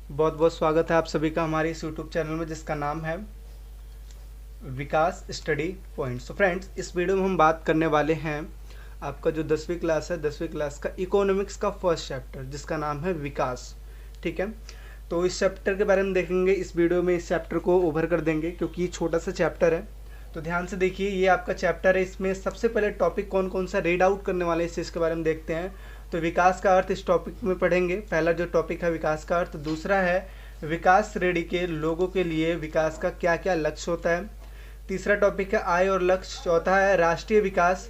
बहुत बहुत स्वागत है आप सभी का हमारे इस यूट्यूब चैनल में जिसका नाम है विकास स्टडी पॉइंट। सो फ्रेंड्स, इस वीडियो में हम बात करने वाले हैं आपका जो 10वीं क्लास है, 10वीं क्लास का इकोनॉमिक्स का फर्स्ट चैप्टर जिसका नाम है विकास। ठीक है, तो इस चैप्टर के बारे में देखेंगे इस वीडियो में। इस चैप्टर को ओवर कर देंगे क्योंकि ये छोटा सा चैप्टर है, तो ध्यान से देखिए। ये आपका चैप्टर है, इसमें सबसे पहले टॉपिक कौन कौन सा रीड आउट करने वाले इस चीज़ के बारे में देखते हैं। तो विकास का अर्थ इस टॉपिक में पढ़ेंगे। पहला जो टॉपिक है विकास का अर्थ, दूसरा है विकास श्रेणी के लोगों के लिए विकास का क्या क्या लक्ष्य होता है, तीसरा टॉपिक है आय और लक्ष्य, चौथा है राष्ट्रीय विकास,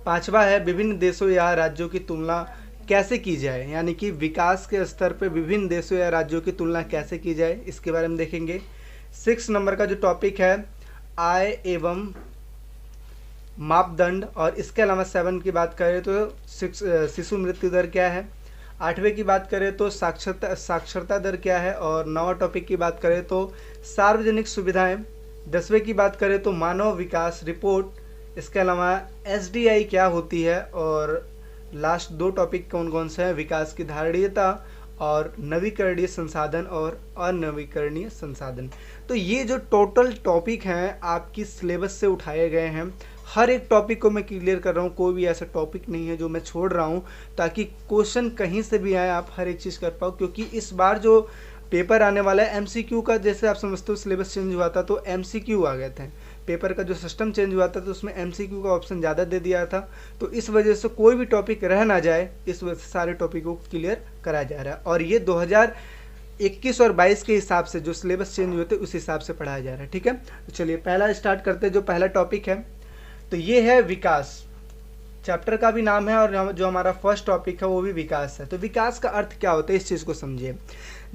पांचवा है विभिन्न देशों या राज्यों की तुलना कैसे की जाए, यानी कि विकास के स्तर पर विभिन्न देशों या राज्यों की तुलना कैसे की जाए, इसके बारे में देखेंगे। 6 नंबर का जो टॉपिक है आय एवं मापदंड, और इसके अलावा 7 की बात करें तो शिशु मृत्यु दर क्या है, 8वें की बात करें तो साक्षरता दर क्या है, और 9वां टॉपिक की बात करें तो सार्वजनिक सुविधाएं, 10वें की बात करें तो मानव विकास रिपोर्ट, इसके अलावा एसडीआई क्या होती है, और लास्ट 2 टॉपिक कौन कौन से हैं, विकास की धारणीयता और नवीकरणीय संसाधन और अनवीकरणीय संसाधन। तो ये जो टोटल टॉपिक हैं आपकी सिलेबस से उठाए गए हैं। हर एक टॉपिक को मैं क्लियर कर रहा हूँ, कोई भी ऐसा टॉपिक नहीं है जो मैं छोड़ रहा हूँ, ताकि क्वेश्चन कहीं से भी आए आप हर एक चीज़ कर पाओ। क्योंकि इस बार जो पेपर आने वाला है एमसीक्यू का, जैसे आप समझते हो सिलेबस चेंज हुआ था तो एमसीक्यू आ गए थे। पेपर का जो सिस्टम चेंज हुआ था तो उसमें एमसीक्यू का ऑप्शन ज़्यादा दे दिया था, तो इस वजह से कोई भी टॉपिक रह ना जाए, इस वजह से सारे टॉपिक को क्लियर कराया जा रहा है। और ये 2021 और 22 के हिसाब से जो सिलेबस चेंज हुए थे उस हिसाब से पढ़ाया जा रहा है। ठीक है, तो चलिए पहला स्टार्ट करते हैं। जो पहला टॉपिक है तो ये है विकास। चैप्टर का भी नाम है और जो हमारा फर्स्ट टॉपिक है वो भी विकास है। तो विकास का अर्थ क्या होता है इस चीज़ को समझिए।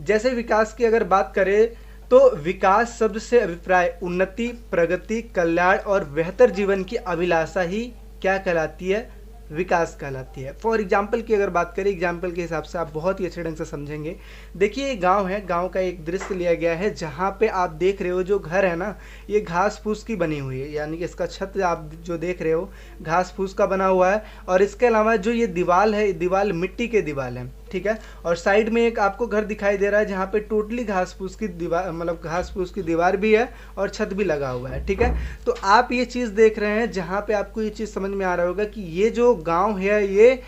जैसे विकास की अगर बात करें तो विकास शब्द से अभिप्राय उन्नति, प्रगति, कल्याण और बेहतर जीवन की अभिलाषा ही क्या कहलाती है, विकास कहलाती है। फॉर एग्जाम्पल की अगर बात करें, एग्जाम्पल के हिसाब से आप बहुत ही अच्छे ढंग से समझेंगे। देखिए ये गांव है, गांव का एक दृश्य लिया गया है जहां पे आप देख रहे हो जो घर है ना, ये घास फूस की बनी हुई है, यानी कि इसका छत आप जो देख रहे हो घास फूस का बना हुआ है। और इसके अलावा जो ये दीवार है, दीवार मिट्टी के दीवार है। ठीक है, और साइड में एक आपको घर दिखाई दे रहा है जहाँ पे टोटली घास फूस की दीवार, मतलब घास फूस की दीवार भी है और छत भी लगा हुआ है। ठीक है, तो आप ये चीज़ देख रहे हैं जहाँ पे आपको ये चीज़ समझ में आ रहा होगा कि ये जो गांव है ये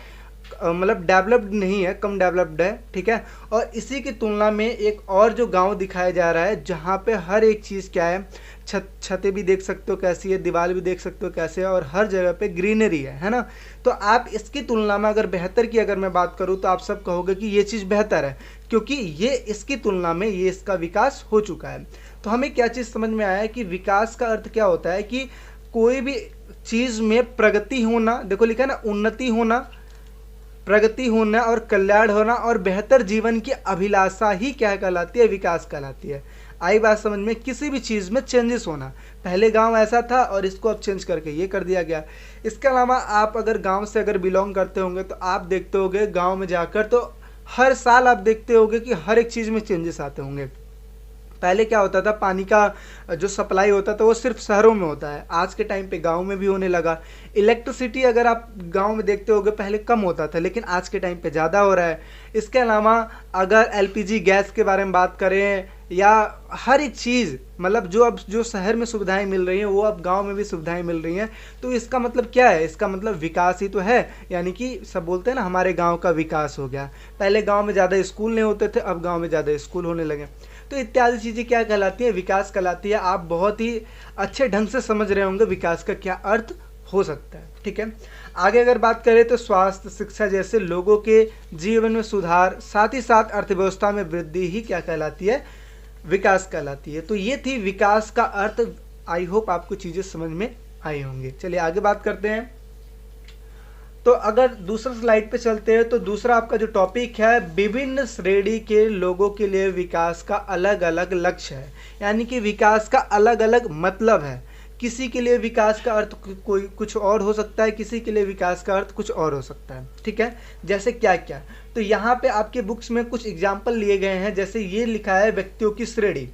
मतलब डेवलप्ड नहीं है, कम डेवलप्ड है। ठीक है, और इसी की तुलना में एक और जो गांव दिखाया जा रहा है जहाँ पे हर एक चीज़ क्या है, छतें भी देख सकते हो कैसी है, दीवार भी देख सकते हो कैसे है, और हर जगह पे ग्रीनरी है ना। तो आप इसकी तुलना में अगर बेहतर की अगर मैं बात करूँ तो आप सब कहोगे कि ये चीज़ बेहतर है, क्योंकि ये इसकी तुलना में ये इसका विकास हो चुका है। तो हमें क्या चीज़ समझ में आया है कि विकास का अर्थ क्या होता है कि कोई भी चीज़ में प्रगति होना, देखो लिखा है ना, उन्नति होना, प्रगति होना और कल्याण होना और बेहतर जीवन की अभिलाषा ही क्या कहलाती है, विकास कहलाती है। आई बात समझ में। किसी भी चीज़ में चेंजेस होना, पहले गांव ऐसा था और इसको अब चेंज करके ये कर दिया गया। इसके अलावा आप अगर गांव से अगर बिलोंग करते होंगे तो आप देखते होंगे गांव में जाकर तो हर साल आप देखते होंगे कि हर एक चीज़ में चेंजेस आते होंगे। पहले क्या होता था, पानी का जो सप्लाई होता था वो सिर्फ शहरों में होता है, आज के टाइम पे गांव में भी होने लगा। इलेक्ट्रिसिटी अगर आप गांव में देखते होगे पहले कम होता था, लेकिन आज के टाइम पे ज़्यादा हो रहा है। इसके अलावा अगर एलपीजी गैस के बारे में बात करें या हर एक चीज़, मतलब जो अब जो शहर में सुविधाएं मिल रही हैं वो अब गांव में भी सुविधाएं मिल रही हैं। तो इसका मतलब क्या है, इसका मतलब विकास ही तो है। यानी कि सब बोलते हैं ना हमारे गांव का विकास हो गया। पहले गांव में ज़्यादा स्कूल नहीं होते थे, अब गांव में ज़्यादा स्कूल होने लगे। तो इत्यादि चीज़ें क्या कहलाती है, विकास कहलाती है। आप बहुत ही अच्छे ढंग से समझ रहे होंगे विकास का क्या अर्थ हो सकता है। ठीक है, आगे अगर बात करें तो स्वास्थ्य, शिक्षा जैसे लोगों के जीवन में सुधार, साथ ही साथ अर्थव्यवस्था में वृद्धि ही क्या कहलाती है, विकास कहलाती है। तो ये थी विकास का अर्थ। आई होप आपको चीज़ें समझ में आई होंगी। चलिए आगे बात करते हैं। तो अगर दूसरा स्लाइड पे चलते हैं तो दूसरा आपका जो टॉपिक है विभिन्न श्रेणी के लोगों के लिए विकास का अलग अलग लक्ष्य है, यानी कि विकास का अलग अलग मतलब है। किसी के लिए विकास का अर्थ कोई कुछ और हो सकता है, किसी के लिए विकास का अर्थ कुछ और हो सकता है। ठीक है, जैसे क्या क्या, तो यहाँ पे आपके बुक्स में कुछ एग्जाम्पल लिए गए हैं। जैसे ये लिखा है व्यक्तियों की श्रेणी,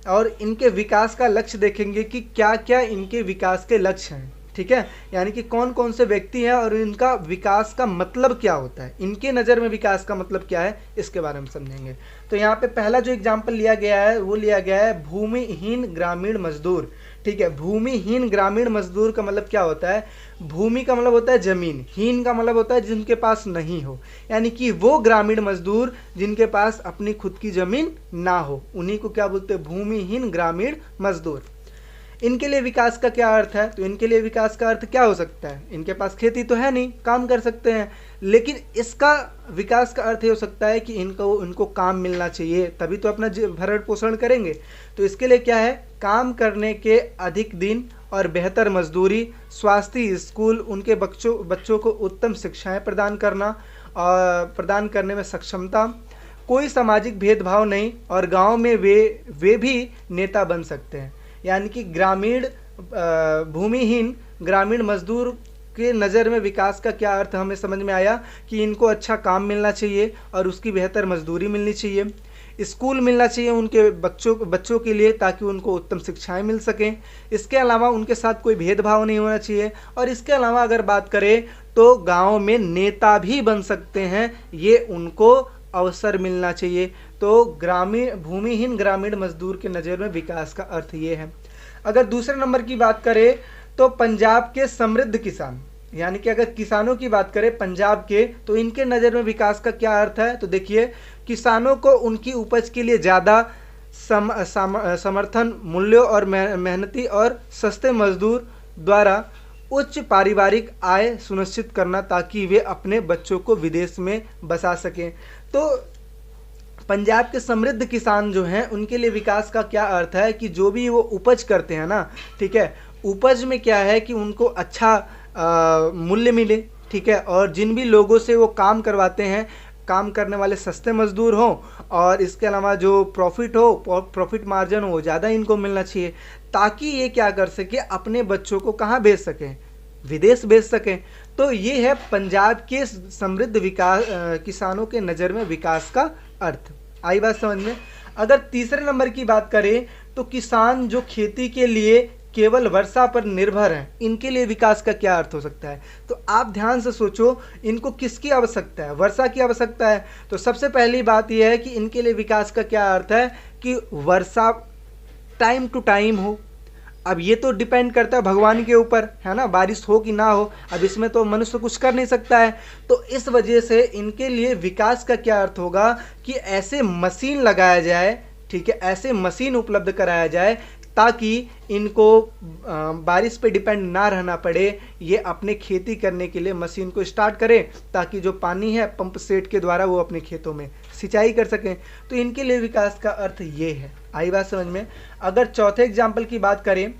और इनके विकास का लक्ष्य देखेंगे कि क्या क्या इनके विकास के लक्ष्य हैं। ठीक है, यानी कि कौन कौन से व्यक्ति हैं और इनका विकास का मतलब क्या होता है, इनके नज़र में विकास का मतलब क्या है, इसके बारे में समझेंगे। तो यहाँ पे पहला जो एग्जाम्पल लिया गया है वो लिया गया है भूमिहीन ग्रामीण मजदूर। ठीक है, भूमिहीन ग्रामीण मजदूर का मतलब क्या होता है? भूमि का मतलब होता है जमीन, हीन का मतलब होता है जिनके पास नहीं हो, यानी कि वो ग्रामीण मजदूर जिनके पास अपनी खुद की जमीन ना हो, उन्हीं को क्या बोलते हैं? भूमिहीन ग्रामीण मजदूर। इनके लिए विकास का क्या अर्थ है? तो इनके लिए विकास का अर्थ क्या हो सकता है? इनके पास खेती तो है नहीं, काम कर सकते हैं, लेकिन इसका विकास का अर्थ ये हो सकता है कि इनको काम मिलना चाहिए, तभी तो अपना भरण पोषण करेंगे। तो इसके लिए क्या है? काम करने के अधिक दिन और बेहतर मजदूरी, स्वास्थ्य स्कूल, उनके बच्चों को उत्तम शिक्षाएं प्रदान करना और प्रदान करने में सक्षमता, कोई सामाजिक भेदभाव नहीं, और गांव में वे भी नेता बन सकते हैं। यानी कि भूमिहीन ग्रामीण मजदूर के नज़र में विकास का क्या अर्थ हमें समझ में आया कि इनको अच्छा काम मिलना चाहिए और उसकी बेहतर मजदूरी मिलनी चाहिए, स्कूल मिलना चाहिए उनके बच्चों के लिए ताकि उनको उत्तम शिक्षाएं मिल सकें। इसके अलावा उनके साथ कोई भेदभाव नहीं होना चाहिए, और इसके अलावा अगर बात करें तो गांव में नेता भी बन सकते हैं, ये उनको अवसर मिलना चाहिए। तो भूमिहीन ग्रामीण मजदूर के नज़र में विकास का अर्थ ये है। अगर दूसरे नंबर की बात करें तो पंजाब के समृद्ध किसान, यानी कि अगर किसानों की बात करें पंजाब के, तो इनके नज़र में विकास का क्या अर्थ है? तो देखिए, किसानों को उनकी उपज के लिए ज़्यादा समर्थन मूल्यों और मेहनती और सस्ते मजदूर द्वारा उच्च पारिवारिक आय सुनिश्चित करना ताकि वे अपने बच्चों को विदेश में बसा सकें। तो पंजाब के समृद्ध किसान जो हैं उनके लिए विकास का क्या अर्थ है कि जो भी वो उपज करते हैं ना, ठीक है, उपज में क्या है कि उनको अच्छा मूल्य मिले, ठीक है, और जिन भी लोगों से वो काम करवाते हैं, काम करने वाले सस्ते मजदूर हों, और इसके अलावा जो प्रॉफिट मार्जिन हो ज़्यादा इनको मिलना चाहिए, ताकि ये क्या कर सके? अपने बच्चों को कहाँ भेज सकें? विदेश भेज सकें। तो ये है पंजाब के समृद्ध किसानों के नज़र में विकास का अर्थ। आई बात समझ में? अगर तीसरे नंबर की बात करें तो किसान जो खेती के लिए केवल वर्षा पर निर्भर हैं, इनके लिए विकास का क्या अर्थ हो सकता है? तो आप ध्यान से सोचो, इनको किसकी आवश्यकता है? वर्षा की आवश्यकता है। तो सबसे पहली बात यह है कि इनके लिए विकास का क्या अर्थ है कि वर्षा टाइम टू टाइम हो। अब ये तो डिपेंड करता है भगवान के ऊपर, है ना, बारिश हो कि ना हो, अब इसमें तो मनुष्य कुछ कर नहीं सकता है। तो इस वजह से इनके लिए विकास का क्या अर्थ होगा कि ऐसे मशीन लगाया जाए, ठीक है, ऐसे मशीन उपलब्ध कराया जाए ताकि इनको बारिश पे डिपेंड ना रहना पड़े, ये अपने खेती करने के लिए मशीन को स्टार्ट करें ताकि जो पानी है पंप सेट के द्वारा वो अपने खेतों में सिंचाई कर सकें। तो इनके लिए विकास का अर्थ ये है। आई बात समझ में? अगर चौथे एग्जाम्पल की बात करें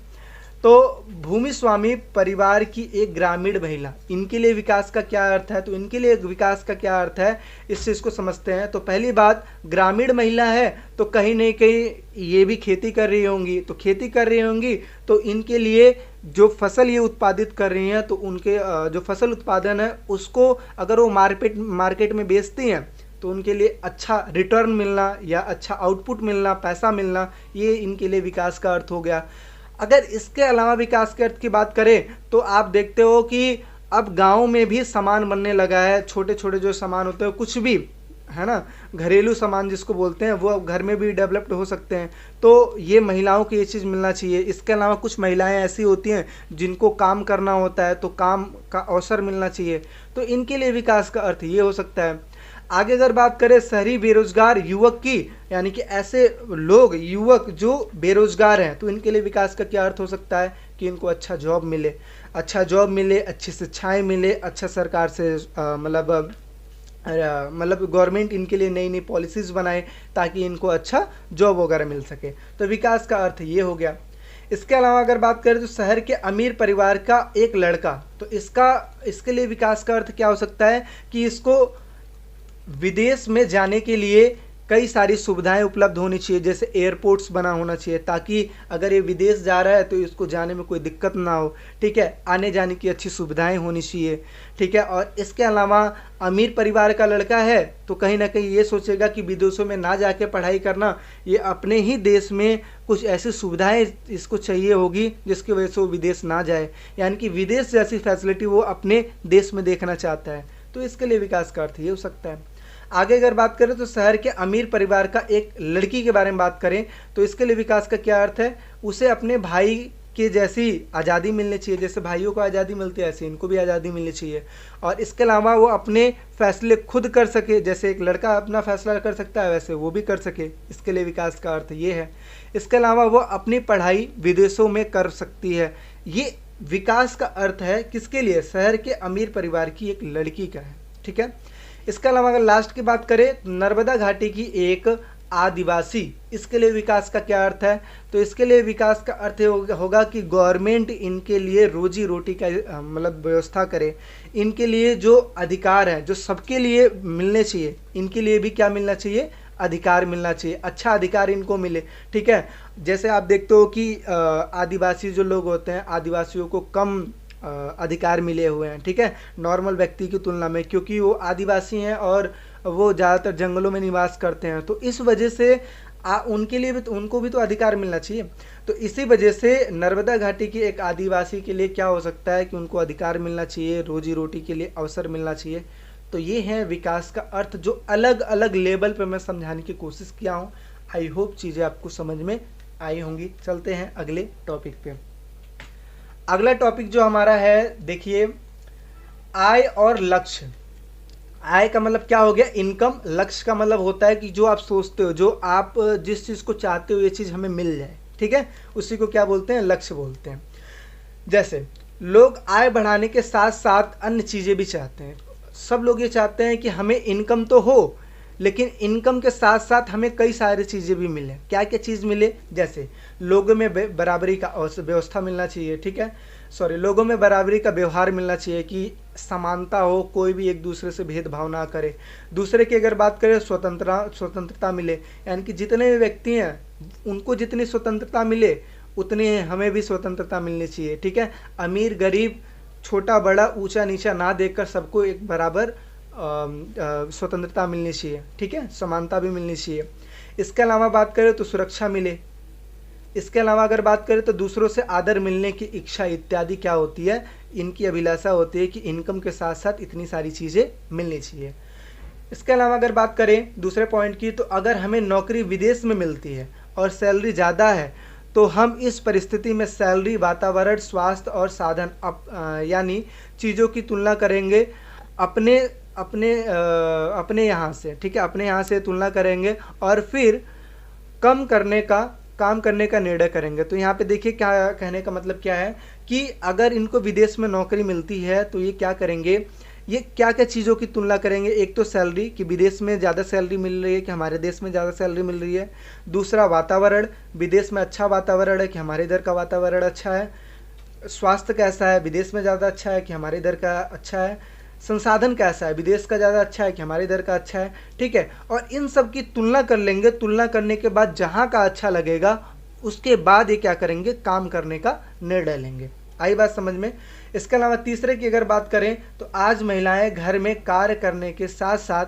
तो भूमि स्वामी परिवार की एक ग्रामीण महिला, इनके लिए विकास का क्या अर्थ है? तो इनके लिए विकास का क्या अर्थ है, इस चीज़ को समझते हैं। तो पहली बात, ग्रामीण महिला है तो कहीं नहीं कहीं ये भी खेती कर रही होंगी, तो खेती कर रही होंगी तो इनके लिए जो फसल ये उत्पादित कर रही हैं, तो उनके जो फसल उत्पादन है उसको अगर वो मार्केट में बेचती हैं तो उनके लिए अच्छा रिटर्न मिलना या अच्छा आउटपुट मिलना, पैसा मिलना, ये इनके लिए विकास का अर्थ हो गया। अगर इसके अलावा विकास के अर्थ की बात करें तो आप देखते हो कि अब गांव में भी सामान बनने लगा है, छोटे छोटे जो सामान होते हैं, कुछ भी, है ना, घरेलू सामान जिसको बोलते हैं, वो अब घर में भी डेवलप्ड हो सकते हैं। तो ये महिलाओं को ये चीज़ मिलना चाहिए। इसके अलावा कुछ महिलाएं ऐसी होती हैं जिनको काम करना होता है, तो काम का अवसर मिलना चाहिए। तो इनके लिए विकास का अर्थ ये हो सकता है। आगे अगर बात करें शहरी बेरोजगार युवक की, यानी कि ऐसे लोग, युवक जो बेरोजगार हैं, तो इनके लिए विकास का क्या अर्थ हो सकता है कि इनको अच्छा जॉब मिले, अच्छी शिक्षाएं मिले, अच्छा सरकार से मतलब गवर्नमेंट इनके लिए नई नई पॉलिसीज़ बनाए ताकि इनको अच्छा जॉब वगैरह मिल सके। तो विकास का अर्थ ये हो गया। इसके अलावा अगर बात करें तो शहर के अमीर परिवार का एक लड़का, तो इसके लिए विकास का अर्थ क्या हो सकता है कि इसको विदेश में जाने के लिए कई सारी सुविधाएं उपलब्ध होनी चाहिए, जैसे एयरपोर्ट्स बना होना चाहिए ताकि अगर ये विदेश जा रहा है तो इसको जाने में कोई दिक्कत ना हो, ठीक है। आने जाने की अच्छी सुविधाएं होनी चाहिए, ठीक है। और इसके अलावा अमीर परिवार का लड़का है तो कहीं ना कहीं ये सोचेगा कि विदेशों में ना जाके पढ़ाई करना, ये अपने ही देश में कुछ ऐसी सुविधाएं इसको चाहिए होगी जिसकी वजह से वो विदेश ना जाए, यानी कि विदेश जैसी फैसिलिटी वो अपने देश में देखना चाहता है। तो इसके लिए विकास का अर्थ ये हो सकता है। आगे अगर बात करें तो शहर के अमीर परिवार का एक लड़की के बारे में बात करें तो इसके लिए विकास का क्या अर्थ है, उसे अपने भाई के जैसी आज़ादी मिलनी चाहिए, जैसे भाइयों को आज़ादी मिलती है ऐसे इनको भी आज़ादी मिलनी चाहिए। और इसके अलावा वो अपने फैसले खुद कर सके, जैसे एक लड़का अपना फैसला कर सकता है वैसे वो भी कर सके, इसके लिए विकास का अर्थ ये है। इसके अलावा वो अपनी पढ़ाई विदेशों में कर सकती है। ये विकास का अर्थ है किसके लिए, शहर के अमीर परिवार की एक लड़की का है, ठीक है। इसके अलावा अगर लास्ट की बात करें, नर्मदा घाटी की एक आदिवासी, इसके लिए विकास का क्या अर्थ है, तो इसके लिए विकास का अर्थ होगा कि गवर्नमेंट इनके लिए रोजी रोटी का मतलब व्यवस्था करे, इनके लिए जो अधिकार है जो सबके लिए मिलने चाहिए, इनके लिए भी क्या मिलना चाहिए, अधिकार मिलना चाहिए, अच्छा अधिकार इनको मिले, ठीक है। जैसे आप देखते हो कि आदिवासी जो लोग होते हैं, आदिवासियों को कम अधिकार मिले हुए हैं, ठीक है, नॉर्मल व्यक्ति की तुलना में, क्योंकि वो आदिवासी हैं और वो ज़्यादातर जंगलों में निवास करते हैं, तो इस वजह से उनके लिए भी तो उनको भी तो अधिकार मिलना चाहिए। तो इसी वजह से नर्मदा घाटी की एक आदिवासी के लिए क्या हो सकता है कि उनको अधिकार मिलना चाहिए, रोजी रोटी के लिए अवसर मिलना चाहिए। तो ये है विकास का अर्थ, जो अलग अलग लेवल पर मैं समझाने की कोशिश किया हूँ। आई होप चीज़ें आपको समझ में आई होंगी। चलते हैं अगले टॉपिक पे। अगला टॉपिक जो हमारा है, देखिए, आय और लक्ष्य। आय का मतलब क्या हो गया, इनकम। लक्ष्य का मतलब होता है कि जो आप सोचते हो, जो आप जिस चीज़ को चाहते हो ये चीज़ हमें मिल जाए, ठीक है, उसी को क्या बोलते हैं, लक्ष्य बोलते हैं। जैसे लोग आय बढ़ाने के साथ साथ अन्य चीज़ें भी चाहते हैं। सब लोग ये चाहते हैं कि हमें इनकम तो हो, लेकिन इनकम के साथ साथ हमें कई सारी चीज़ें भी मिले। क्या क्या चीज़ मिले, जैसे लोगों में बराबरी का व्यवस्था मिलना चाहिए, ठीक है, लोगों में बराबरी का व्यवहार मिलना चाहिए कि समानता हो, कोई भी एक दूसरे से भेदभाव ना करे। दूसरे की अगर बात करें, स्वतंत्रता मिले, यानी कि जितने भी व्यक्ति हैं उनको जितनी स्वतंत्रता मिले उतनी हमें भी स्वतंत्रता मिलनी चाहिए, ठीक है। अमीर गरीब, छोटा बड़ा, ऊंचा नीचा ना देखकर सबको एक बराबर स्वतंत्रता मिलनी चाहिए, ठीक है, समानता भी मिलनी चाहिए। इसके अलावा बात करें तो सुरक्षा मिले। इसके अलावा अगर बात करें तो दूसरों से आदर मिलने की इच्छा इत्यादि क्या होती है, इनकी अभिलाषा होती है कि इनकम के साथ साथ इतनी सारी चीज़ें मिलनी चाहिए। इसके अलावा अगर बात करें दूसरे पॉइंट की, तो अगर हमें नौकरी विदेश में मिलती है और सैलरी ज़्यादा है तो हम इस परिस्थिति में सैलरी, वातावरण, स्वास्थ्य और साधन यानी चीज़ों की तुलना करेंगे अपने यहाँ से, ठीक है, अपने यहाँ से तुलना करेंगे और फिर काम करने का निर्णय करेंगे। तो यहाँ पे देखिए क्या कहने का मतलब क्या है कि अगर इनको विदेश में नौकरी मिलती है तो ये क्या करेंगे, ये क्या क्या चीज़ों की तुलना करेंगे। एक तो सैलरी, कि विदेश में ज़्यादा सैलरी मिल रही है कि हमारे देश में ज़्यादा सैलरी मिल रही है। दूसरा वातावरण, विदेश में अच्छा वातावरण है कि हमारे इधर का वातावरण अच्छा है। स्वास्थ्य कैसा है, विदेश में ज़्यादा अच्छा है कि हमारे इधर का अच्छा है। संसाधन कैसा है, विदेश का ज़्यादा अच्छा है कि हमारे इधर का अच्छा है, ठीक है। और इन सब की तुलना कर लेंगे। तुलना करने के बाद जहाँ का अच्छा लगेगा उसके बाद ये क्या करेंगे, काम करने का निर्णय लेंगे। आई बात समझ में। इसके अलावा तीसरे की अगर बात करें तो आज महिलाएं घर में कार्य करने के साथ साथ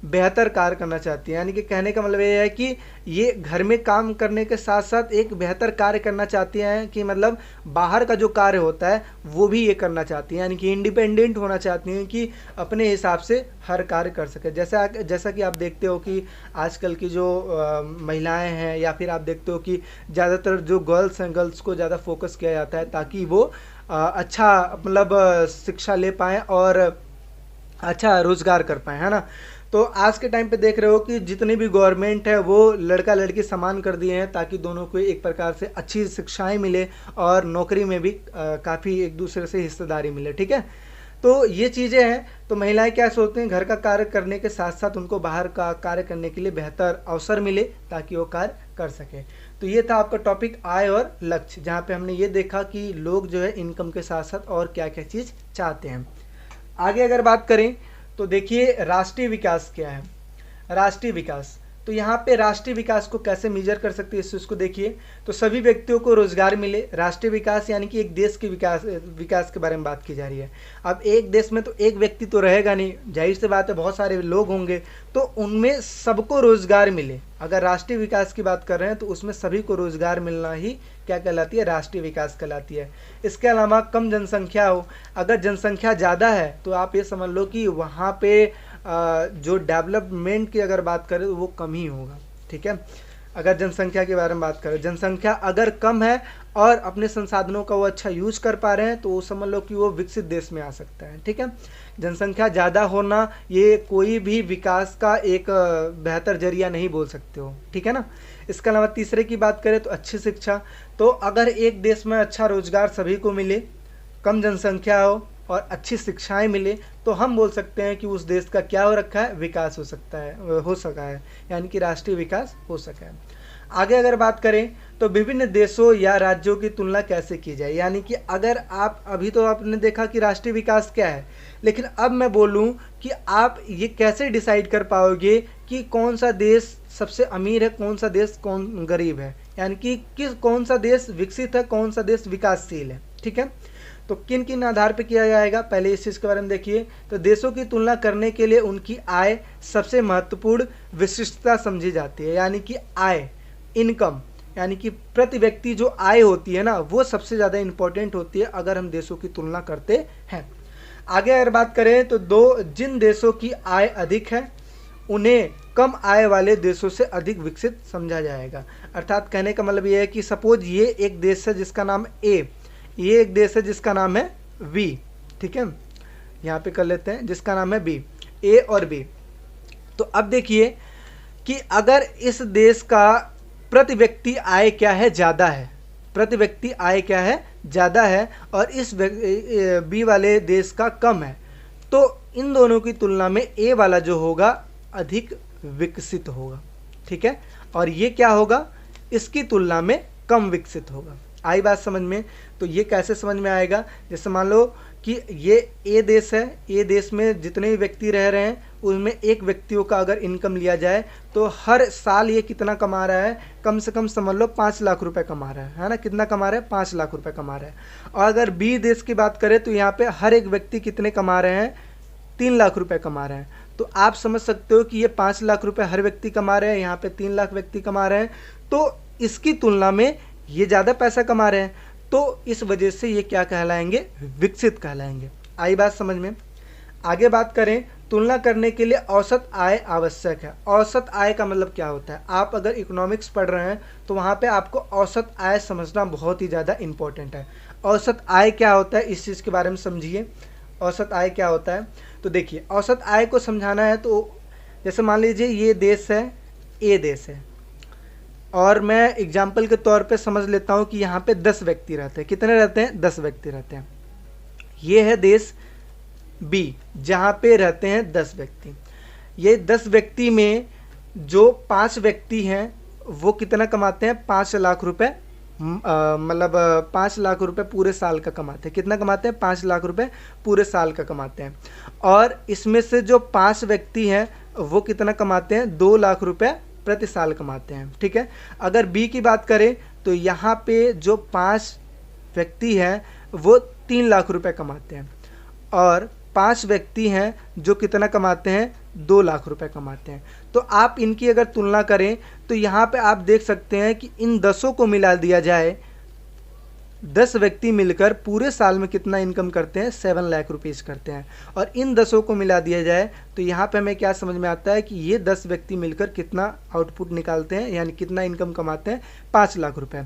बेहतर कार्य करना चाहती है, यानी कि कहने का मतलब ये है कि ये घर में काम करने के साथ साथ एक बेहतर कार्य करना चाहती हैं, कि मतलब बाहर का जो कार्य होता है वो भी ये करना चाहती हैं, यानी कि इंडिपेंडेंट होना चाहती हैं कि अपने हिसाब से हर कार्य कर सके। जैसा कि आप देखते हो कि आजकल की जो महिलाएं हैं, या फिर आप देखते हो कि ज़्यादातर जो गर्ल्स हैं, गर्ल्स को ज़्यादा फोकस किया जाता है ताकि वो अच्छा मतलब शिक्षा ले पाएँ और अच्छा रोज़गार कर पाएँ, है ना। तो आज के टाइम पे देख रहे हो कि जितनी भी गवर्नमेंट है वो लड़का लड़की समान कर दिए हैं ताकि दोनों को एक प्रकार से अच्छी शिक्षाएं मिले और नौकरी में भी काफ़ी एक दूसरे से हिस्सेदारी मिले, ठीक है। तो ये चीज़ें हैं। तो महिलाएं क्या सोचती हैं, घर का कार्य करने के साथ साथ उनको बाहर का कार्य करने के लिए बेहतर अवसर मिले ताकि वो कार्य कर सके। तो ये था आपका टॉपिक आय और लक्ष्य, जहाँ पे हमने ये देखा कि लोग जो है इनकम के साथ साथ और क्या क्या चीज़ चाहते हैं। आगे अगर बात करें तो देखिए राष्ट्रीय विकास क्या है। राष्ट्रीय विकास। तो यहाँ पे राष्ट्रीय विकास को कैसे मेजर कर सकते हैं इस चीज़ को देखिए। तो सभी व्यक्तियों को रोजगार मिले, राष्ट्रीय विकास यानी कि एक देश के विकास के बारे में बात की जा रही है। अब एक देश में तो एक व्यक्ति तो रहेगा नहीं, जाहिर सी बात है बहुत सारे लोग होंगे, तो उनमें सबको रोजगार मिले। अगर राष्ट्रीय विकास की बात कर रहे हैं तो उसमें सभी को रोजगार मिलना ही क्या कहलाती है, राष्ट्रीय विकास कहलाती है। इसके अलावा कम जनसंख्या हो, अगर जनसंख्या ज़्यादा है तो आप ये समझ लो कि वहाँ पे जो डेवलपमेंट की अगर बात करें तो वो कम ही होगा। ठीक है, अगर जनसंख्या के बारे में बात करें, जनसंख्या अगर कम है और अपने संसाधनों का वो अच्छा यूज कर पा रहे हैं तो वो समझ लो कि वो विकसित देश में आ सकता है। ठीक है, जनसंख्या ज़्यादा होना ये कोई भी विकास का एक बेहतर जरिया नहीं बोल सकते हो। ठीक है ना। इसके अलावा तीसरे की बात करें तो अच्छी शिक्षा। तो अगर एक देश में अच्छा रोजगार सभी को मिले, कम जनसंख्या हो और अच्छी शिक्षाएं मिले तो हम बोल सकते हैं कि उस देश का क्या हो रखा है, विकास हो सका है, यानी कि राष्ट्रीय विकास हो सका है। आगे अगर बात करें तो विभिन्न देशों या राज्यों की तुलना कैसे की जाए, यानी कि अगर आप अभी तो आपने देखा कि राष्ट्रीय विकास क्या है, लेकिन अब मैं बोलूं कि आप ये कैसे डिसाइड कर पाओगे कि कौन सा देश सबसे अमीर है, कौन सा देश कौन गरीब है, यानी कि कौन सा देश विकसित है, कौन सा देश विकासशील है। ठीक है, तो किन किन आधार पर किया जाएगा, पहले इस चीज़ के बारे में देखिए। तो देशों की तुलना करने के लिए उनकी आय सबसे महत्वपूर्ण विशिष्टता समझी जाती है, यानी कि आय, इनकम, यानी कि प्रति व्यक्ति जो आय होती है ना वो सबसे ज़्यादा इंपॉर्टेंट होती है अगर हम देशों की तुलना करते हैं। आगे अगर बात करें तो जिन देशों की आय अधिक है उन्हें कम आय वाले देशों से अधिक विकसित समझा जाएगा। अर्थात कहने का मतलब ये है कि सपोज ये एक देश है जिसका नाम ए, ये एक देश है जिसका नाम है बी। ठीक है, यहाँ पे कर लेते हैं जिसका नाम है बी, ए और बी। तो अब देखिए कि अगर इस देश का प्रति व्यक्ति आय क्या है, ज़्यादा है, प्रति व्यक्ति आय क्या है, ज़्यादा है, और इस बी वाले देश का कम है, तो इन दोनों की तुलना में ए वाला जो होगा अधिक विकसित होगा। ठीक है, और ये क्या होगा, इसकी तुलना में कम विकसित होगा। आई बात समझ में। तो ये कैसे समझ में आएगा, जैसे मान लो कि ये ए देश है, ए देश में जितने भी व्यक्ति रह रहे हैं उनमें एक व्यक्तियों का अगर इनकम लिया जाए तो हर साल ये कितना कमा रहा है, कम से कम समझ लो 5 लाख रुपए कमा रहा है ना। कितना कमा रहा है, 5 लाख रुपए कमा रहा है। और अगर बी देश की बात करें तो यहाँ पे हर एक व्यक्ति कितने कमा रहे हैं, 3 लाख रुपए कमा रहे हैं। तो आप समझ सकते हो कि ये 5 लाख रुपए हर व्यक्ति कमा रहे हैं, यहाँ पे 3 लाख व्यक्ति कमा रहे हैं, तो इसकी तुलना में ये ज़्यादा पैसा कमा रहे हैं, तो इस वजह से ये क्या कहलाएंगे, विकसित कहलाएंगे। आई बात समझ में। आगे बात करें, तुलना करने के लिए औसत आय आवश्यक है। औसत आय का मतलब क्या होता है, आप अगर इकोनॉमिक्स पढ़ रहे हैं तो वहाँ पे आपको औसत आय समझना बहुत ही ज़्यादा इंपॉर्टेंट है। औसत आय क्या होता है इस चीज़ के बारे में समझिए। औसत आय क्या होता है, तो देखिए औसत आय को समझाना है तो जैसे मान लीजिए ये देश है, ए देश है, और मैं एग्जाम्पल के तौर पे समझ लेता हूँ कि यहाँ पे 10 व्यक्ति रहते हैं। कितने रहते हैं, 10 व्यक्ति रहते हैं। ये है देश बी जहाँ पे रहते हैं 10 व्यक्ति। ये 10 व्यक्ति में जो 5 व्यक्ति हैं वो कितना कमाते हैं, 5 लाख रुपए, मतलब 5 लाख रुपए पूरे साल का कमाते हैं। कितना कमाते हैं, 5 लाख रुपए पूरे साल का कमाते हैं। और इसमें से जो 5 व्यक्ति हैं वो कितना कमाते हैं, 2 लाख रुपए प्रति साल कमाते हैं। ठीक है, अगर बी की बात करें तो यहाँ पे जो 5 व्यक्ति हैं वो 3 लाख रुपए कमाते हैं, और 5 व्यक्ति हैं जो कितना कमाते हैं, 2 लाख रुपए कमाते हैं। तो आप इनकी अगर तुलना करें तो यहाँ पे आप देख सकते हैं कि इन 10 को मिला दिया जाए, 10 व्यक्ति मिलकर पूरे साल में कितना इनकम करते हैं, 7 लाख रुपीज़ करते हैं। और इन 10 को मिला दिया जाए तो यहाँ पे हमें क्या समझ में आता है कि ये 10 व्यक्ति मिलकर कितना आउटपुट निकालते हैं, यानी कितना इनकम कमाते हैं, 5 लाख रुपए।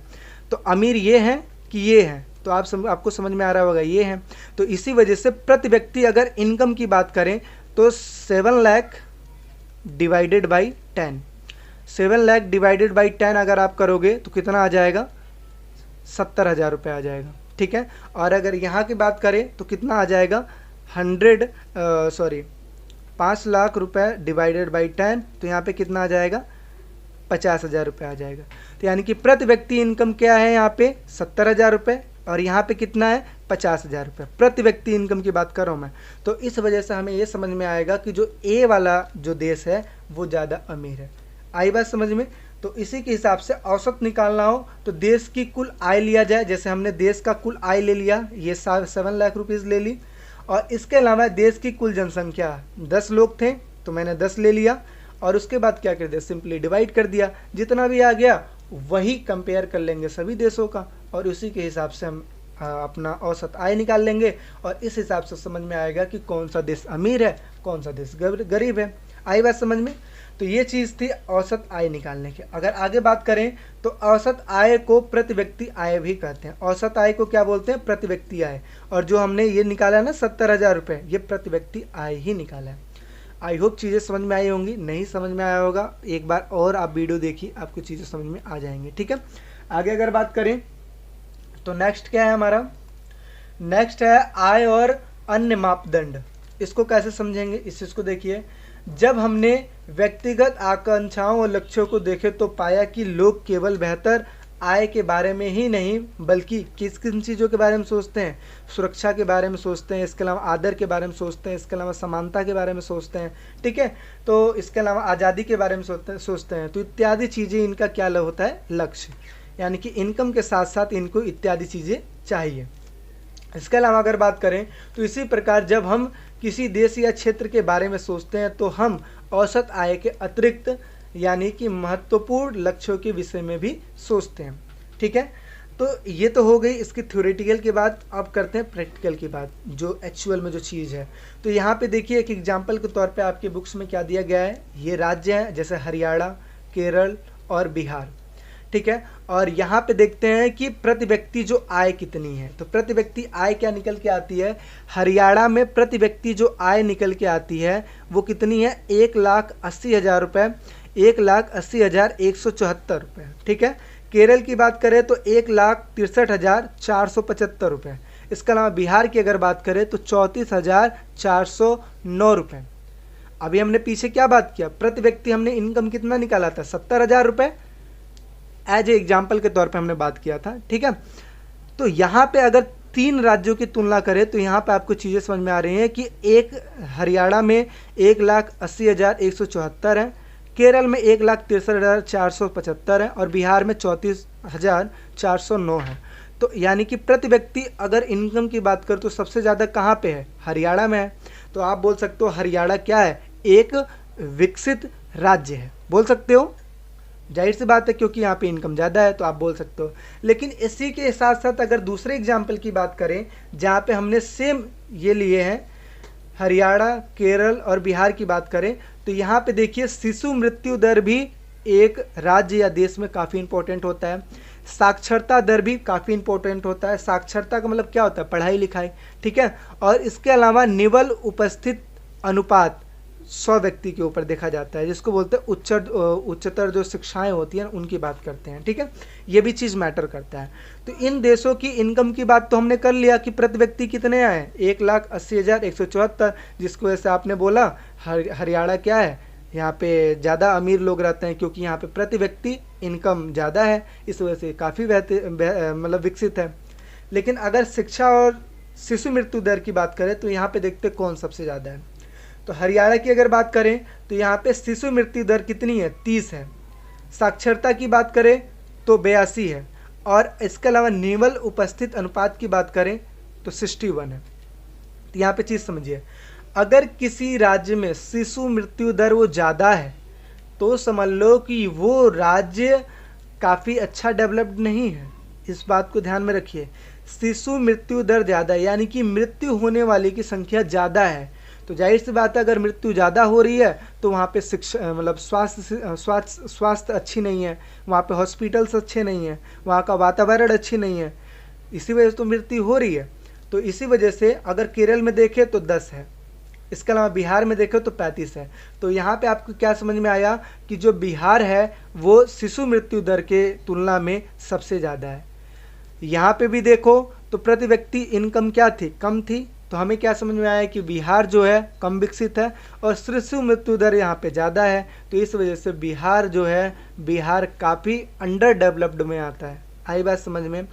तो अमीर ये हैं कि ये हैं, तो आपको समझ में आ रहा होगा ये हैं। तो इसी वजह से प्रति व्यक्ति अगर इनकम की बात करें तो 7 lakh divided by 10, 7 lakh divided by 10 अगर आप करोगे तो कितना आ जाएगा, 70,000 रुपये आ जाएगा। ठीक है, और अगर यहाँ की बात करें तो कितना आ जाएगा, 5 लाख रुपए डिवाइडेड बाई 10, तो यहाँ पे कितना आ जाएगा, 50,000 रुपये आ जाएगा। तो यानी कि प्रति व्यक्ति इनकम क्या है यहाँ पे, 70,000 रुपये, और यहाँ पे कितना है, 50,000 रुपये प्रति व्यक्ति इनकम की बात कर रहा हूँ मैं। तो इस वजह से हमें ये समझ में आएगा कि जो ए वाला जो देश है वो ज़्यादा अमीर है। आई बात समझ में। तो इसी के हिसाब से औसत निकालना हो तो देश की कुल आय लिया जाए। जैसे हमने देश का कुल आय ले लिया, ये 7 लाख रुपीज़ ले ली, और इसके अलावा देश की कुल जनसंख्या 10 लोग थे तो मैंने 10 ले लिया, और उसके बाद क्या कर दिया, सिंपली डिवाइड कर दिया। जितना भी आ गया वही कंपेयर कर लेंगे सभी देशों का, और उसी के हिसाब से हम अपना औसत आय निकाल लेंगे, और इस हिसाब से समझ में आएगा कि कौन सा देश अमीर है कौन सा देश गरीब है। आई बात समझ में। तो ये चीज़ थी औसत आय निकालने की। अगर आगे बात करें तो औसत आय को प्रति व्यक्ति आय भी कहते हैं। औसत आय को क्या बोलते हैं, प्रति व्यक्ति आय। और जो हमने ये निकाला ना 70,000 रुपये, ये प्रति व्यक्ति आय ही निकाला है। आई होप चीज़ें समझ में आई होंगी। नहीं समझ में आया होगा एक बार और आप वीडियो देखिए, आपको चीज़ें समझ में आ जाएंगी। ठीक है, आगे अगर बात करें तो नेक्स्ट क्या है हमारा, नेक्स्ट है आय और अन्य मापदंड। इसको कैसे समझेंगे, इस चीज़ को देखिए। जब हमने व्यक्तिगत आकांक्षाओं और लक्ष्यों को देखे तो पाया कि लोग केवल बेहतर आय के बारे में ही नहीं बल्कि किस किन चीज़ों के बारे में सोचते हैं, सुरक्षा के बारे में सोचते हैं, इसके अलावा आदर के बारे में सोचते हैं, इसके अलावा समानता के बारे में सोचते हैं। ठीक है, तो इसके अलावा आज़ादी के बारे में सोचते हैं। तो इत्यादि चीज़ें इनका क्या होता है, लक्ष्य। यानी कि इनकम के साथ साथ इनको इत्यादि चीज़ें चाहिए। इसके अलावा अगर बात करें तो इसी प्रकार जब हम किसी देश या क्षेत्र के बारे में सोचते हैं तो हम औसत आय के अतिरिक्त यानी कि महत्वपूर्ण लक्ष्यों के विषय में भी सोचते हैं। ठीक है, तो ये तो हो गई इसकी थ्योरेटिकल की बात। अब करते हैं प्रैक्टिकल की बात, जो एक्चुअल में जो चीज़ है। तो यहाँ पे देखिए एक एग्जाम्पल के तौर पे आपके बुक्स में क्या दिया गया है, ये राज्य हैं जैसे हरियाणा, केरल और बिहार। ठीक है, और यहाँ पे देखते हैं कि प्रति व्यक्ति जो आय कितनी है। तो प्रति व्यक्ति आय क्या निकल के आती है, हरियाणा में प्रति व्यक्ति जो आय निकल के आती है वो कितनी है, 1,80,000 रुपये, 1,80,174 रुपये। ठीक है, केरल की बात करें तो 1,63,475 रुपये। इसके अलावा बिहार की अगर बात करें तो 34,409 रुपये। अभी हमने पीछे क्या बात किया, प्रति व्यक्ति हमने इनकम कितना निकाला था, 70,000 रुपये एज ए एग्जाम्पल के तौर पे हमने बात किया था। ठीक है, तो यहाँ पे अगर 3 राज्यों की तुलना करें तो यहाँ पे आपको चीज़ें समझ में आ रही हैं कि एक हरियाणा में 1,80,174 है, केरल में 1,63,475 है और बिहार में 34,409 है। तो यानी कि प्रति व्यक्ति अगर इनकम की बात करें तो सबसे ज़्यादा कहाँ पे है, हरियाणा में है। तो आप बोल सकते हो हरियाणा क्या है, एक विकसित राज्य है, बोल सकते हो। जाहिर सी बात है क्योंकि यहाँ पे इनकम ज़्यादा है तो आप बोल सकते हो। लेकिन इसी के साथ साथ अगर दूसरे एग्जाम्पल की बात करें जहाँ पे हमने सेम ये लिए हैं हरियाणा, केरल और बिहार की बात करें तो यहाँ पे देखिए शिशु मृत्यु दर भी एक राज्य या देश में काफ़ी इंपॉर्टेंट होता है। साक्षरता दर भी काफ़ी इंपॉर्टेंट होता है। साक्षरता का मतलब क्या होता है, पढ़ाई लिखाई। ठीक है, और इसके अलावा निवल उपस्थित अनुपात 100 व्यक्ति के ऊपर देखा जाता है, जिसको बोलते हैं उच्चतर जो शिक्षाएं होती हैं उनकी बात करते हैं। ठीक है, ये भी चीज़ मैटर करता है। तो इन देशों की इनकम की बात तो हमने कर लिया कि प्रति व्यक्ति कितने आए, 1,80,174, जिसको वैसे आपने बोला हरियाणा क्या है, यहाँ पे ज़्यादा अमीर लोग रहते हैं क्योंकि यहाँ पे प्रति व्यक्ति इनकम ज़्यादा है, इस वजह से काफ़ी मतलब विकसित है। लेकिन अगर शिक्षा और शिशु मृत्यु दर की बात करें तो यहाँ पे देखते कौन सबसे ज़्यादा है। तो हरियाणा की अगर बात करें तो यहाँ पे शिशु मृत्यु दर कितनी है, 30 है। साक्षरता की बात करें तो 82 है, और इसके अलावा निवल उपस्थित अनुपात की बात करें तो 61 है। तो यहाँ पे चीज़ समझिए, अगर किसी राज्य में शिशु मृत्यु दर वो ज़्यादा है तो समझ लो कि वो राज्य काफ़ी अच्छा डेवलप्ड नहीं है। इस बात को ध्यान में रखिए, शिशु मृत्यु दर ज़्यादा है यानी कि मृत्यु होने वाले की संख्या ज़्यादा है। तो जाहिर सी बात है अगर मृत्यु ज़्यादा हो रही है तो वहाँ पे शिक्षा मतलब स्वास्थ्य अच्छी नहीं है, वहाँ पे हॉस्पिटल्स अच्छे नहीं हैं, वहाँ का वातावरण अच्छी नहीं है, इसी वजह से तो मृत्यु हो रही है। तो इसी वजह से अगर केरल में देखें तो 10 है, इसके अलावा बिहार में देखें तो 35 है। तो यहाँ पे आपको क्या समझ में आया कि जो बिहार है वो शिशु मृत्यु दर के तुलना में सबसे ज़्यादा है। यहाँ पे भी देखो तो प्रति व्यक्ति इनकम क्या थी, कम थी। तो हमें क्या समझ में आया कि बिहार जो है कम विकसित है और शिशु मृत्यु दर यहाँ पे ज़्यादा है। तो इस वजह से बिहार जो है, बिहार काफ़ी अंडर डेवलप्ड में आता है। आई बात समझ में।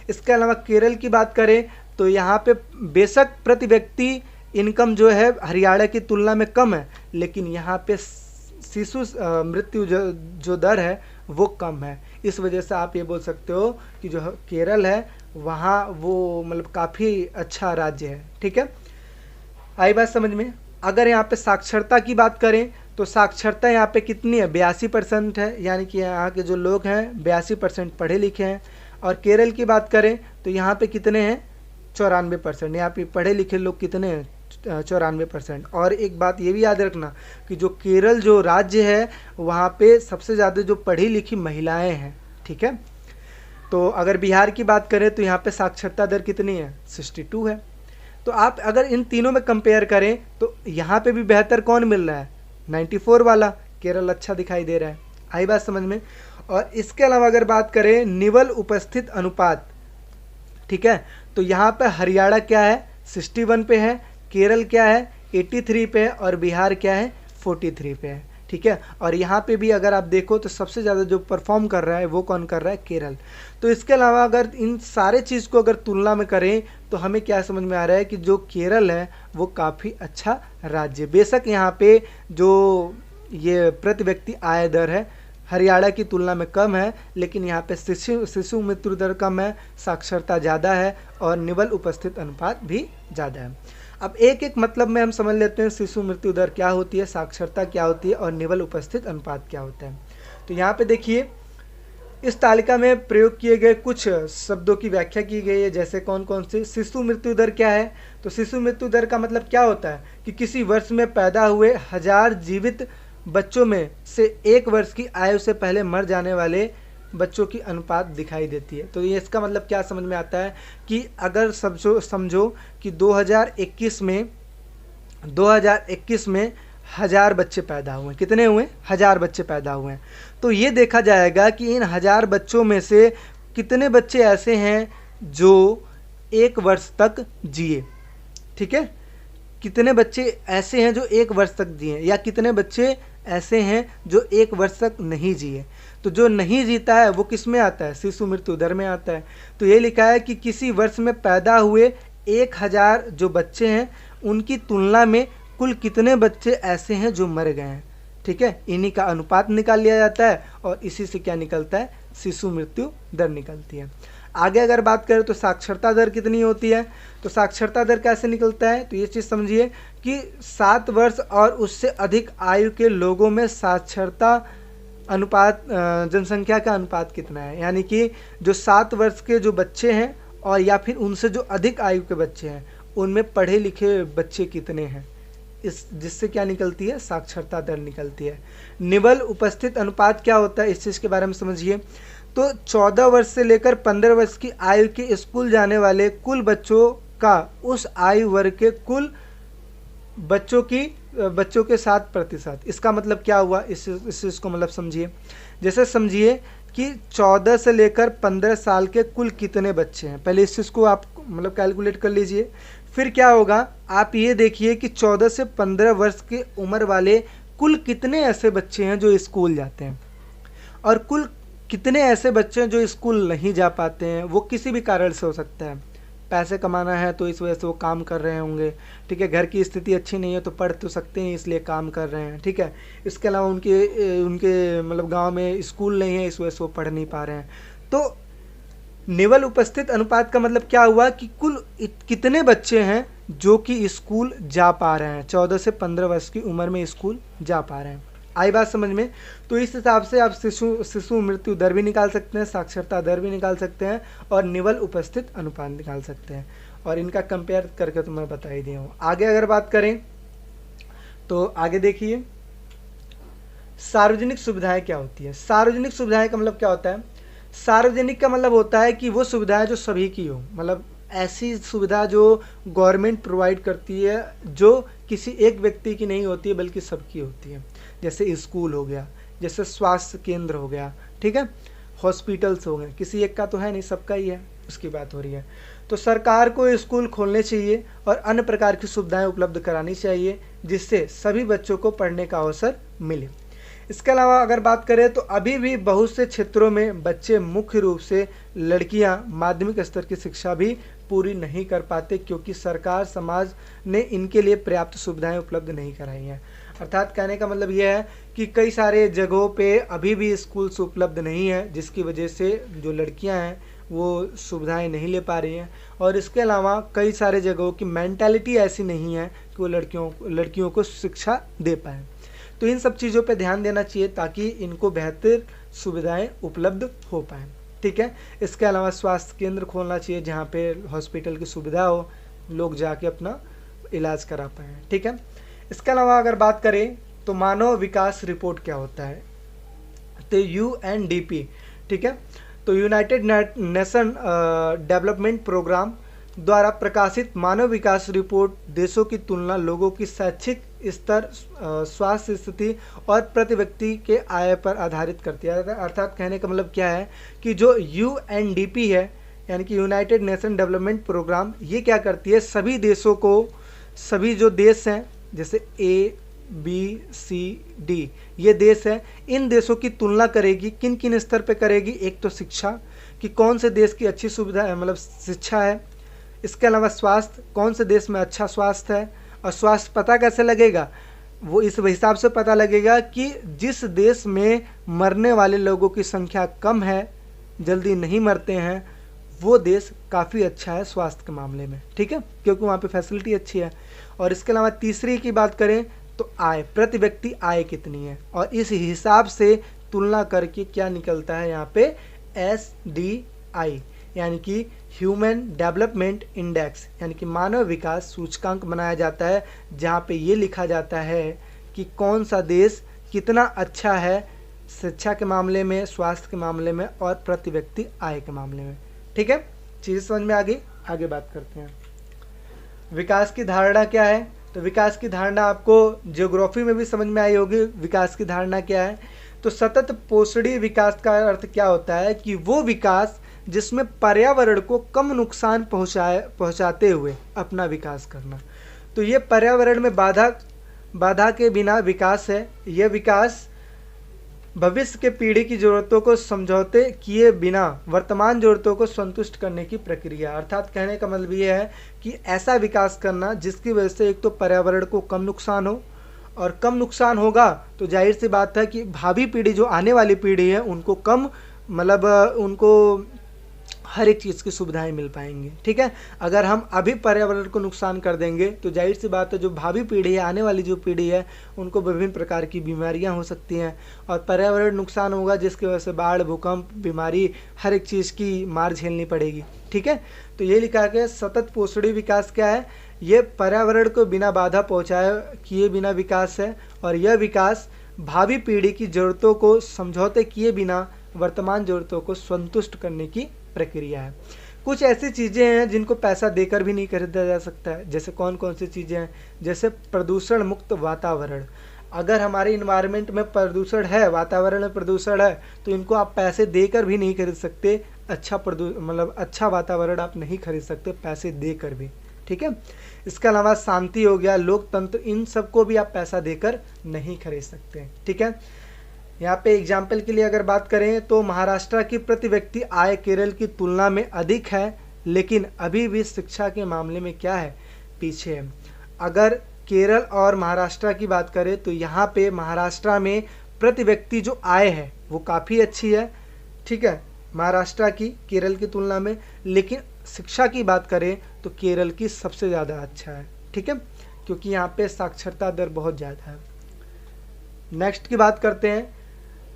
इसके अलावा केरल की बात करें तो यहाँ पे बेशक प्रति व्यक्ति इनकम जो है हरियाणा की तुलना में कम है, लेकिन यहाँ पे शिशु मृत्यु जो दर है वो कम है। इस वजह से आप ये बोल सकते हो कि जो केरल है वहाँ वो मतलब काफ़ी अच्छा राज्य है। ठीक है, आई बात समझ में। अगर यहाँ पे साक्षरता की बात करें तो साक्षरता यहाँ पे कितनी है, 82% है, यानी कि यहाँ के जो लोग हैं 82% पढ़े लिखे हैं। और केरल की बात करें तो यहाँ पे कितने हैं, 94%। यहाँ पे पढ़े लिखे लोग कितने हैं, 94%। और एक बात ये भी याद रखना कि जो केरल जो राज्य है वहाँ पे सबसे ज़्यादा जो पढ़ी लिखी महिलाएं हैं। ठीक है, तो अगर बिहार की बात करें तो यहाँ पे साक्षरता दर कितनी है, 62 है। तो आप अगर इन तीनों में कंपेयर करें तो यहाँ पे भी बेहतर कौन मिल रहा है, 94 वाला केरल अच्छा दिखाई दे रहा है। आई बात समझ में। और इसके अलावा अगर बात करें निवल उपस्थित अनुपात, ठीक है, तो यहाँ पे हरियाणा क्या है, 61 पे है, केरल क्या है, 83 पे है, और बिहार क्या है, 43 पे है। ठीक है, और यहाँ पे भी अगर आप देखो तो सबसे ज़्यादा जो परफॉर्म कर रहा है वो कौन कर रहा है, केरल। तो इसके अलावा अगर इन सारे चीज़ को अगर तुलना में करें तो हमें क्या समझ में आ रहा है कि जो केरल है वो काफ़ी अच्छा राज्य। बेशक यहाँ पे जो ये प्रति व्यक्ति आय दर है हरियाणा की तुलना में कम है, लेकिन यहाँ पे शिशु मृत्यु दर कम है, साक्षरता ज़्यादा है, और निवल उपस्थित अनुपात भी ज़्यादा है। अब एक एक मतलब में हम समझ लेते हैं शिशु मृत्यु दर क्या होती है, साक्षरता क्या होती है, और निवल उपस्थित अनुपात क्या होता है। तो यहाँ पे देखिए इस तालिका में प्रयोग किए गए कुछ शब्दों की व्याख्या की गई है, जैसे कौन कौन से। शिशु मृत्यु दर क्या है, तो शिशु मृत्यु दर का मतलब क्या होता है कि किसी वर्ष में पैदा हुए 1000 जीवित बच्चों में से 1 वर्ष की आयु से पहले मर जाने वाले बच्चों की अनुपात दिखाई देती है। तो ये इसका मतलब क्या समझ में आता है कि अगर समझो कि 2021 में 1000 बच्चे पैदा हुए, कितने हुए, 1000 बच्चे पैदा हुए हैं, तो ये देखा जाएगा कि इन 1000 बच्चों में से कितने बच्चे ऐसे हैं जो 1 वर्ष तक जिए। ठीक है, कितने बच्चे ऐसे हैं जो 1 वर्ष तक जिए, या कितने बच्चे ऐसे हैं जो 1 वर्ष तक नहीं जिए। तो जो नहीं जीता है वो किस में आता है, शिशु मृत्यु दर में आता है। तो ये लिखा है कि किसी वर्ष में पैदा हुए 1000 जो बच्चे हैं उनकी तुलना में कुल कितने बच्चे ऐसे हैं जो मर गए हैं। ठीक है, इन्हीं का अनुपात निकाल लिया जाता है और इसी से क्या निकलता है, शिशु मृत्यु दर निकलती है। आगे अगर बात करें तो साक्षरता दर कितनी होती है, तो साक्षरता दर कैसे निकलता है, तो ये चीज़ समझिए कि 7 वर्ष और उससे अधिक आयु के लोगों में साक्षरता अनुपात जनसंख्या का अनुपात कितना है, यानी कि जो 7 वर्ष के जो बच्चे हैं और या फिर उनसे जो अधिक आयु के बच्चे हैं उनमें पढ़े लिखे बच्चे कितने हैं, इस जिससे क्या निकलती है, साक्षरता दर निकलती है। निवल उपस्थित अनुपात क्या होता है, इस चीज़ के बारे में समझिए। तो 14 वर्ष से लेकर 15 वर्ष की आयु के स्कूल जाने वाले कुल बच्चों का उस आयु वर्ग के कुल बच्चों के 7%। इसका मतलब क्या हुआ, इस चीज़ को मतलब समझिए। जैसे समझिए कि 14 से लेकर 15 साल के कुल कितने बच्चे हैं, पहले इस चीज़ को आप मतलब कैलकुलेट कर लीजिए। फिर क्या होगा, आप ये देखिए कि 14 से 15 वर्ष की उम्र वाले कुल कितने ऐसे बच्चे हैं जो स्कूल जाते हैं, और कुल कितने ऐसे बच्चे हैं जो स्कूल नहीं जा पाते हैं। वो किसी भी कारण से हो सकता है, पैसे कमाना है तो इस वजह से वो काम कर रहे होंगे। ठीक है, घर की स्थिति अच्छी नहीं है तो पढ़ तो सकते हैं इसलिए काम कर रहे हैं। ठीक है, इसके अलावा उनके मतलब गांव में स्कूल नहीं है, इस वजह से वो पढ़ नहीं पा रहे हैं। तो निवल उपस्थित अनुपात का मतलब क्या हुआ कि कुल कितने बच्चे हैं जो कि स्कूल जा पा रहे हैं, 14 से 15 वर्ष की उम्र में स्कूल जा पा रहे हैं। आई बात समझ में। तो इस हिसाब से आप शिशु मृत्यु दर भी निकाल सकते हैं, साक्षरता दर भी निकाल सकते हैं, और निवल उपस्थित अनुपात निकाल सकते हैं, और इनका कंपेयर करके तो मैं बता ही दिया हूँ। आगे अगर बात करें तो आगे देखिए सार्वजनिक सुविधाएं क्या होती है। सार्वजनिक सुविधाएं का मतलब क्या होता है, सार्वजनिक का मतलब होता है कि वो सुविधाएं जो सभी की हो, मतलब ऐसी सुविधा जो गवर्नमेंट प्रोवाइड करती है जो किसी एक व्यक्ति की नहीं होती है बल्कि सबकी होती है। जैसे स्कूल हो गया, जैसे स्वास्थ्य केंद्र हो गया, ठीक है, हॉस्पिटल्स हो गए, किसी एक का तो है नहीं, सबका ही है, उसकी बात हो रही है। तो सरकार को स्कूल खोलने चाहिए और अन्य प्रकार की सुविधाएं उपलब्ध करानी चाहिए जिससे सभी बच्चों को पढ़ने का अवसर मिले। इसके अलावा अगर बात करें तो अभी भी बहुत से क्षेत्रों में बच्चे, मुख्य रूप से लड़कियां, माध्यमिक स्तर की शिक्षा भी पूरी नहीं कर पाते क्योंकि सरकार समाज ने इनके लिए पर्याप्त सुविधाएं उपलब्ध नहीं कराई हैं। अर्थात कहने का मतलब यह है कि कई सारे जगहों पे अभी भी स्कूल्स उपलब्ध नहीं है, जिसकी वजह से जो लड़कियां हैं वो सुविधाएं नहीं ले पा रही हैं। और इसके अलावा कई सारे जगहों की मेंटालिटी ऐसी नहीं है कि वो लड़कियों को शिक्षा दे पाए। तो इन सब चीज़ों पे ध्यान देना चाहिए ताकि इनको बेहतर सुविधाएं उपलब्ध हो पाएँ। ठीक है। इसके अलावा स्वास्थ्य केंद्र खोलना चाहिए जहाँ पे हॉस्पिटल की सुविधा हो, लोग जाके अपना इलाज करा पाएँ। ठीक है। इसके अलावा अगर बात करें तो मानव विकास रिपोर्ट क्या होता है, तो UNDP, ठीक है, तो यूनाइटेड नेशन डेवलपमेंट प्रोग्राम द्वारा प्रकाशित मानव विकास रिपोर्ट देशों की तुलना, लोगों की शैक्षिक स्तर, स्वास्थ्य स्थिति और प्रति व्यक्ति के आय पर आधारित करती है। अर्थात कहने का मतलब क्या है कि जो UNDP है यानी कि यूनाइटेड नेशन डेवलपमेंट प्रोग्राम, ये क्या करती है, सभी देशों को, सभी जो देश हैं जैसे ABCD ये देश है, इन देशों की तुलना करेगी। किन किन स्तर पे करेगी, एक तो शिक्षा कि कौन से देश की अच्छी सुविधा है, मतलब शिक्षा है। इसके अलावा स्वास्थ्य, कौन से देश में अच्छा स्वास्थ्य है, और स्वास्थ्य पता कैसे लगेगा, वो इस हिसाब से पता लगेगा कि जिस देश में मरने वाले लोगों की संख्या कम है, जल्दी नहीं मरते हैं, वो देश काफ़ी अच्छा है स्वास्थ्य के मामले में। ठीक है, क्योंकि वहाँ पे फैसिलिटी अच्छी है। और इसके अलावा तीसरी की बात करें तो आय, प्रति व्यक्ति आय कितनी है, और इस हिसाब से तुलना करके क्या निकलता है यहाँ पे SDI यानी कि ह्यूमन डेवलपमेंट इंडेक्स यानी कि मानव विकास सूचकांक बनाया जाता है, जहाँ पे ये लिखा जाता है कि कौन सा देश कितना अच्छा है शिक्षा के मामले में, स्वास्थ्य के मामले में और प्रति व्यक्ति आय के मामले में। ठीक है, चीज़ें समझ में आ गई, आगे बात करते हैं। विकास की धारणा क्या है, तो विकास की धारणा आपको ज्योग्राफी में भी समझ में आई होगी। विकास की धारणा क्या है, तो सतत पोषणीय विकास का अर्थ क्या होता है कि वो विकास जिसमें पर्यावरण को कम नुकसान पहुंचाते हुए अपना विकास करना। तो ये पर्यावरण में बाधा के बिना विकास है। यह विकास भविष्य के पीढ़ी की जरूरतों को समझौते किए बिना वर्तमान जरूरतों को संतुष्ट करने की प्रक्रिया। अर्थात कहने का मतलब ये है कि ऐसा विकास करना जिसकी वजह से एक तो पर्यावरण को कम नुकसान हो, और कम नुकसान होगा तो जाहिर सी बात है कि भावी पीढ़ी, जो आने वाली पीढ़ी है, उनको कम मतलब उनको हर एक चीज़ की सुविधाएं मिल पाएंगी। ठीक है, अगर हम अभी पर्यावरण को नुकसान कर देंगे तो जाहिर सी बात है जो भावी पीढ़ी है, आने वाली जो पीढ़ी है, उनको विभिन्न प्रकार की बीमारियां हो सकती हैं, और पर्यावरण नुकसान होगा जिसकी वजह से बाढ़, भूकंप, बीमारी, हर एक चीज़ की मार झेलनी पड़ेगी। ठीक है, तो ये लिखा है सतत पोषणीय विकास क्या है, ये पर्यावरण को बिना बाधा पहुँचाए किए बिना विकास है, और यह विकास भावी पीढ़ी की ज़रूरतों को समझौते किए बिना वर्तमान ज़रूरतों को संतुष्ट करने की प्रक्रिया है। कुछ ऐसी चीज़ें हैं जिनको पैसा देकर भी नहीं खरीदा जा सकता है। जैसे कौन कौन सी चीज़ें हैं, जैसे प्रदूषण मुक्त वातावरण। अगर हमारे इन्वायरमेंट में प्रदूषण है, वातावरण में प्रदूषण है, तो इनको आप पैसे देकर भी नहीं खरीद सकते। अच्छा वातावरण आप नहीं खरीद सकते पैसे देकर भी। ठीक है, इसके अलावा शांति हो गया, लोकतंत्र, इन सबको भी आप पैसा देकर नहीं खरीद सकते। ठीक है, यहाँ पे एग्जाम्पल के लिए अगर बात करें तो महाराष्ट्र की प्रति व्यक्ति आय केरल की तुलना में अधिक है, लेकिन अभी भी शिक्षा के मामले में क्या है, पीछे है। अगर केरल और महाराष्ट्र की बात करें तो यहाँ पे महाराष्ट्र में प्रति व्यक्ति जो आय है वो काफ़ी अच्छी है। ठीक है, महाराष्ट्र की केरल की तुलना में, लेकिन शिक्षा की बात करें तो केरल की सबसे ज़्यादा अच्छा है। ठीक है, क्योंकि यहाँ पे साक्षरता दर बहुत ज़्यादा है। नेक्स्ट की बात करते हैं,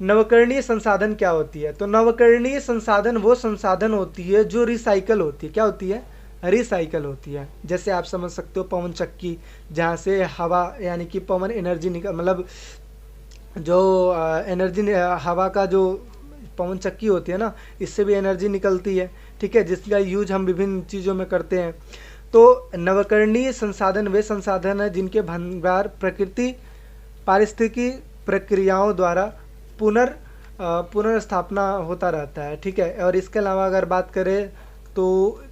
नवकरणीय संसाधन क्या होती है। तो नवकरणीय संसाधन वो संसाधन होती है जो रिसाइकल होती है। क्या होती है, रिसाइकल होती है। जैसे आप समझ सकते हो पवन चक्की, जहाँ से हवा यानी कि पवन एनर्जी मतलब जो एनर्जी, हवा का जो पवन चक्की होती है ना, इससे भी एनर्जी निकलती है। ठीक है, जिसका यूज हम विभिन्न चीज़ों में करते हैं। तो नवकरणीय संसाधन वे संसाधन है जिनके भंडार प्रकृति पारिस्थितिकी प्रक्रियाओं द्वारा पुनर्स्थापना होता रहता है। ठीक है, और इसके अलावा अगर बात करें तो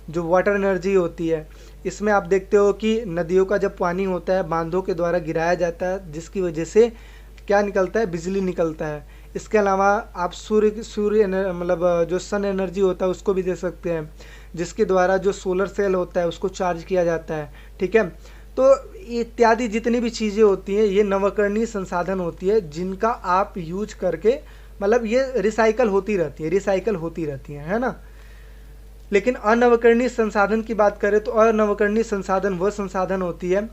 जो वाटर एनर्जी होती है, इसमें आप देखते हो कि नदियों का जब पानी होता है बांधों के द्वारा गिराया जाता है, जिसकी वजह से क्या निकलता है, बिजली निकलता है। इसके अलावा आप सूर्य मतलब जो सन एनर्जी होता है उसको भी दे सकते हैं, जिसके द्वारा जो सोलर सेल होता है उसको चार्ज किया जाता है, ठीक है। तो इत्यादि जितनी भी चीज़ें होती हैं ये नवकरणीय संसाधन होती है, जिनका आप यूज करके मतलब ये रिसाइकल होती रहती है ना। लेकिन अनवकरणीय संसाधन की बात करें तो अनवकरणीय संसाधन वह संसाधन होती है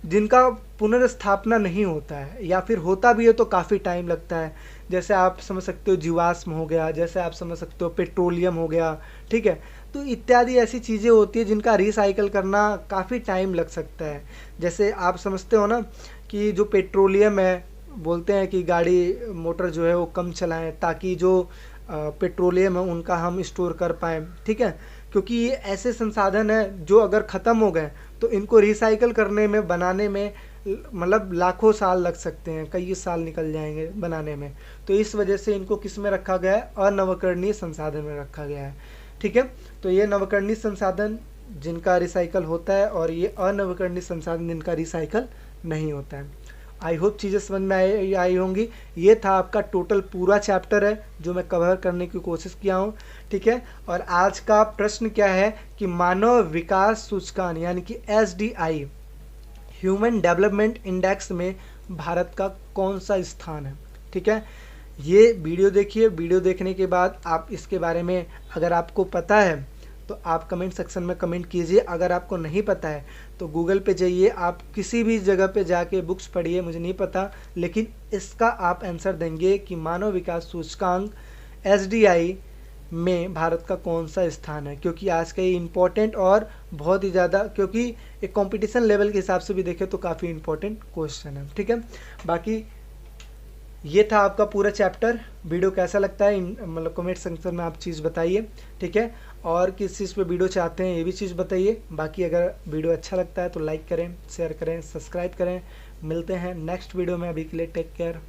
जिनका पुनर्स्थापना नहीं होता है, या फिर होता भी है तो काफ़ी टाइम लगता है। जैसे आप समझ सकते हो जीवाश्म हो गया, जैसे आप समझ सकते हो पेट्रोलियम हो गया, ठीक है। तो इत्यादि ऐसी चीज़ें होती है जिनका रिसाइकल करना काफ़ी टाइम लग सकता है। जैसे आप समझते हो ना कि जो पेट्रोलियम है, बोलते हैं कि गाड़ी मोटर जो है वो कम चलाएं ताकि जो पेट्रोलियम है उनका हम स्टोर कर पाएँ, ठीक है। क्योंकि ये ऐसे संसाधन है जो अगर ख़त्म हो गए तो इनको रिसाइकल करने में, बनाने में मतलब लाखों साल लग सकते हैं, कई साल निकल जाएंगे बनाने में। तो इस वजह से इनको किस में रखा गया है? अनवकरणीय संसाधन में रखा गया है, ठीक है। तो ये नवकरणीय संसाधन जिनका रिसाइकल होता है और ये अनवकरणीय संसाधन जिनका रिसाइकल नहीं होता है। आई होप चीज़ें समझ में आई होंगी। ये था आपका टोटल पूरा चैप्टर है जो मैं कवर करने की कोशिश किया हूँ, ठीक है। और आज का प्रश्न क्या है कि मानव विकास सूचकांक यानी कि SDI ह्यूमन डेवलपमेंट इंडेक्स में भारत का कौन सा स्थान है, ठीक है। ये वीडियो देखिए, वीडियो देखने के बाद आप इसके बारे में अगर आपको पता है तो आप कमेंट सेक्शन में कमेंट कीजिए। अगर आपको नहीं पता है तो गूगल पे जाइए, आप किसी भी जगह पे जाके बुक्स पढ़िए, मुझे नहीं पता, लेकिन इसका आप आंसर देंगे कि मानव विकास सूचकांक SDI में भारत का कौन सा स्थान है। क्योंकि आज का ये इम्पोर्टेंट और बहुत ही ज़्यादा, क्योंकि एक कंपटीशन लेवल के हिसाब से भी देखें तो काफ़ी इम्पोर्टेंट क्वेश्चन है, ठीक है। बाकी ये था आपका पूरा चैप्टर। वीडियो कैसा लगता है मतलब कमेंट सेक्शन में आप चीज़ बताइए, ठीक है। और किस चीज़ पे वीडियो चाहते हैं ये भी चीज़ बताइए। बाकी अगर वीडियो अच्छा लगता है तो लाइक करें, शेयर करें, सब्सक्राइब करें। मिलते हैं नेक्स्ट वीडियो में, अभी के लिए टेक केयर।